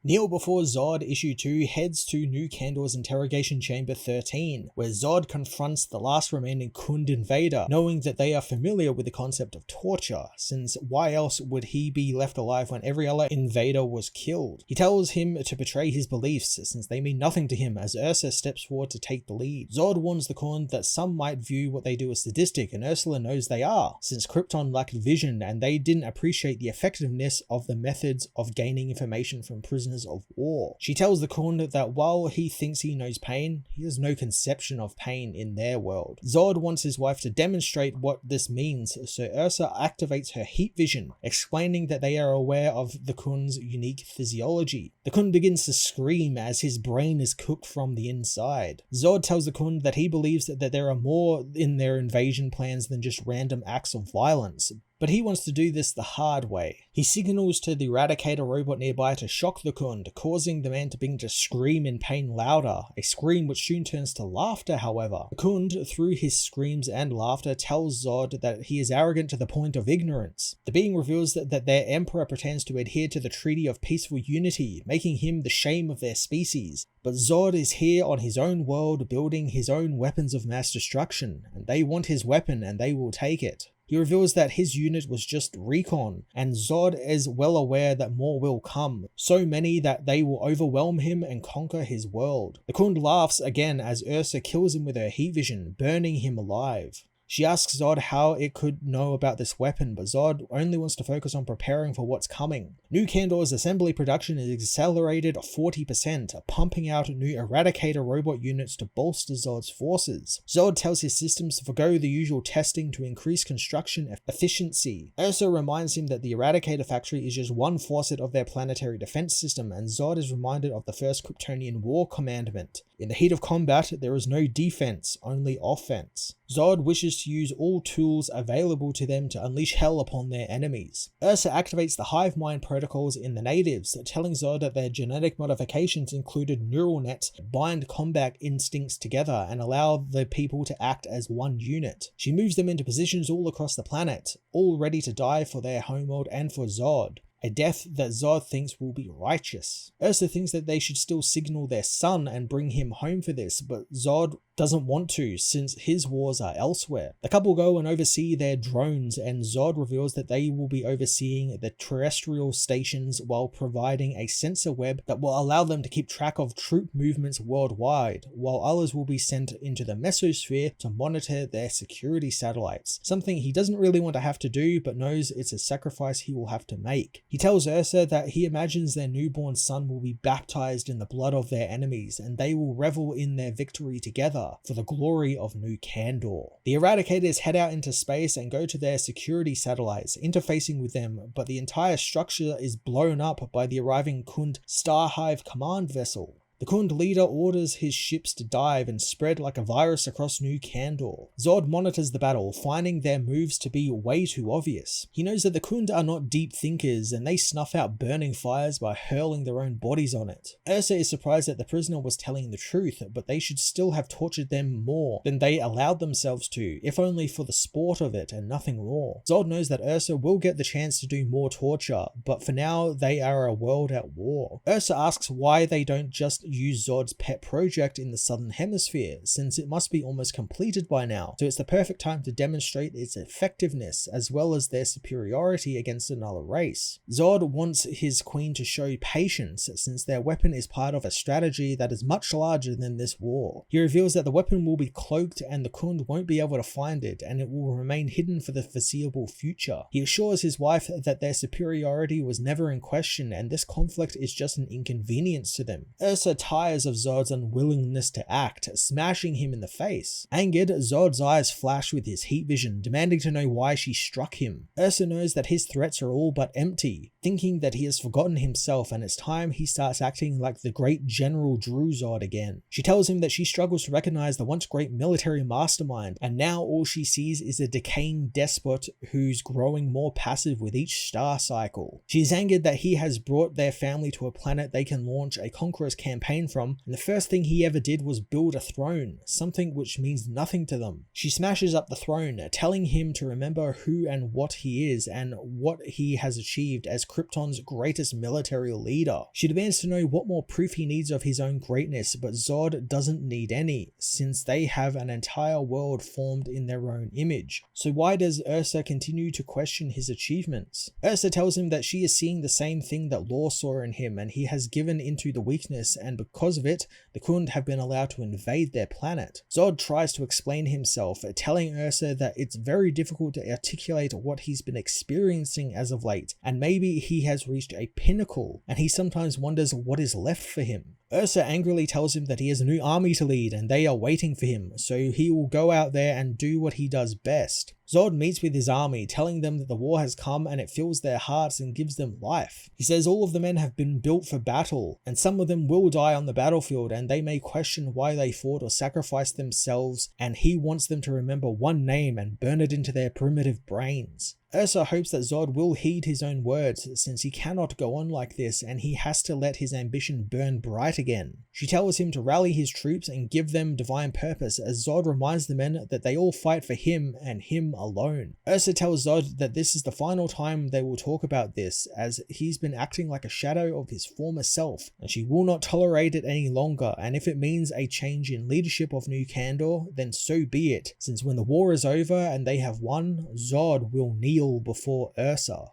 Kneel before Zod Issue 2 heads to New Kandor's Interrogation Chamber 13, where Zod confronts the last remaining Khund invader, knowing that they are familiar with the concept of torture, since why else would he be left alive when every other invader was killed? He tells him to betray his beliefs, since they mean nothing to him, as Ursa steps forward to take the lead. Zod warns the Khund that some might view what they do as sadistic, and Ursula knows they are, since Krypton lacked vision and they didn't appreciate the effectiveness of the methods of gaining information from prisoners of war. She tells the Khund that while he thinks he knows pain, he has no conception of pain in their world. Zod wants his wife to demonstrate what this means, so Ursa activates her heat vision, explaining that they are aware of the Khund's unique physiology. The Khund begins to scream as his brain is cooked from the inside. Zod tells the Khund that he believes that there are more in their invasion plans than just random acts of violence, but he wants to do this the hard way. He signals to the Eradicator robot nearby to shock the Khund, causing the man to begin to scream in pain louder, a scream which soon turns to laughter however. The Khund, through his screams and laughter, tells Zod that he is arrogant to the point of ignorance. The being reveals that their emperor pretends to adhere to the Treaty of Peaceful Unity, making him the shame of their species. But Zod is here on his own world building his own weapons of mass destruction, and they want his weapon and they will take it. He reveals that his unit was just recon, and Zod is well aware that more will come, so many that they will overwhelm him and conquer his world. The Khund laughs again as Ursa kills him with her heat vision, burning him alive. She asks Zod how it could know about this weapon, but Zod only wants to focus on preparing for what's coming. New Kandor's assembly production is accelerated 40%, pumping out new Eradicator robot units to bolster Zod's forces. Zod tells his systems to forgo the usual testing to increase construction efficiency. Ursa reminds him that the Eradicator factory is just one faucet of their planetary defense system, and Zod is reminded of the first Kryptonian war commandment. In the heat of combat, there is no defense, only offense. Zod wishes to use all tools available to them to unleash hell upon their enemies. Ursa activates the hive mind protocols in the natives, telling Zod that their genetic modifications included neural nets that bind combat instincts together and allow the people to act as one unit. She moves them into positions all across the planet, all ready to die for their homeworld and for Zod. A death that Zod thinks will be righteous. Ursa thinks that they should still signal their son and bring him home for this, but Zod doesn't want to, since his wars are elsewhere. The couple go and oversee their drones, and Zod reveals that they will be overseeing the terrestrial stations while providing a sensor web that will allow them to keep track of troop movements worldwide, while others will be sent into the mesosphere to monitor their security satellites, something he doesn't really want to have to do, but knows it's a sacrifice he will have to make. He tells Ursa that he imagines their newborn son will be baptized in the blood of their enemies, and they will revel in their victory together for the glory of New Kandor. The Eradicators head out into space and go to their security satellites, interfacing with them, but the entire structure is blown up by the arriving Khund Starhive command vessel. The Khund leader orders his ships to dive and spread like a virus across New Kandor. Zod monitors the battle, finding their moves to be way too obvious. He knows that the Khund are not deep thinkers, and they snuff out burning fires by hurling their own bodies on it. Ursa is surprised that the prisoner was telling the truth, but they should still have tortured them more than they allowed themselves to, if only for the sport of it and nothing more. Zod knows that Ursa will get the chance to do more torture, but for now they are a world at war. Ursa asks why they don't just use Zod's pet project in the southern hemisphere, since it must be almost completed by now, so it's the perfect time to demonstrate its effectiveness as well as their superiority against another race. Zod wants his queen to show patience, since their weapon is part of a strategy that is much larger than this war. He reveals that the weapon will be cloaked and the Khund won't be able to find it, and it will remain hidden for the foreseeable future. He assures his wife that their superiority was never in question, and this conflict is just an inconvenience to them. Ursa tires of Zod's unwillingness to act, smashing him in the face. Angered, Zod's eyes flash with his heat vision, demanding to know why she struck him. Ursa knows that his threats are all but empty, thinking that he has forgotten himself and it's time he starts acting like the great General Drew Zod again. She tells him that she struggles to recognize the once great military mastermind, and now all she sees is a decaying despot who's growing more passive with each star cycle. She is angered that he has brought their family to a planet they can launch a conqueror's campaign campaign from, and the first thing he ever did was build a throne, something which means nothing to them. She smashes up the throne, telling him to remember who and what he is and what he has achieved as Krypton's greatest military leader. She demands to know what more proof he needs of his own greatness, but Zod doesn't need any, since they have an entire world formed in their own image. So why does Ursa continue to question his achievements? Ursa tells him that she is seeing the same thing that Law saw in him, and he has given into the weakness, and because of it, the Khund have been allowed to invade their planet. Zod tries to explain himself, telling Ursa that it's very difficult to articulate what he's been experiencing as of late, and maybe he has reached a pinnacle, and he sometimes wonders what is left for him. Ursa angrily tells him that he has a new army to lead and they are waiting for him, so he will go out there and do what he does best. Zod meets with his army, telling them that the war has come and it fills their hearts and gives them life. He says all of the men have been built for battle, and some of them will die on the battlefield and they may question why they fought or sacrificed themselves, and he wants them to remember one name and burn it into their primitive brains. Ursa hopes that Zod will heed his own words, since he cannot go on like this and he has to let his ambition burn bright again. She tells him to rally his troops and give them divine purpose, as Zod reminds the men that they all fight for him and him alone. Ursa tells Zod that this is the final time they will talk about this, as he's been acting like a shadow of his former self, and she will not tolerate it any longer, and if it means a change in leadership of New Kandor, then so be it, since when the war is over and they have won, Zod will kneel before Ursa.